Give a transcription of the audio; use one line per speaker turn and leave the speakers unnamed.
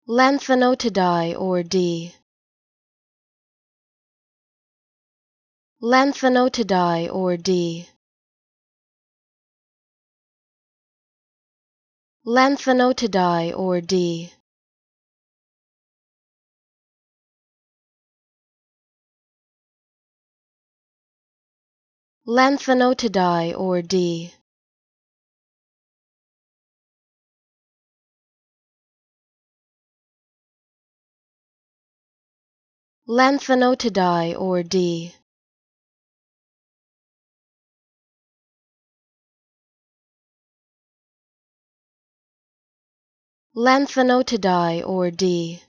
Lanthanotidae or D. Lanthanotidae or D. Lanthanotidae or D. Lanthanotidae or D. Lanthanotidae or D. Lanthanotidae or D.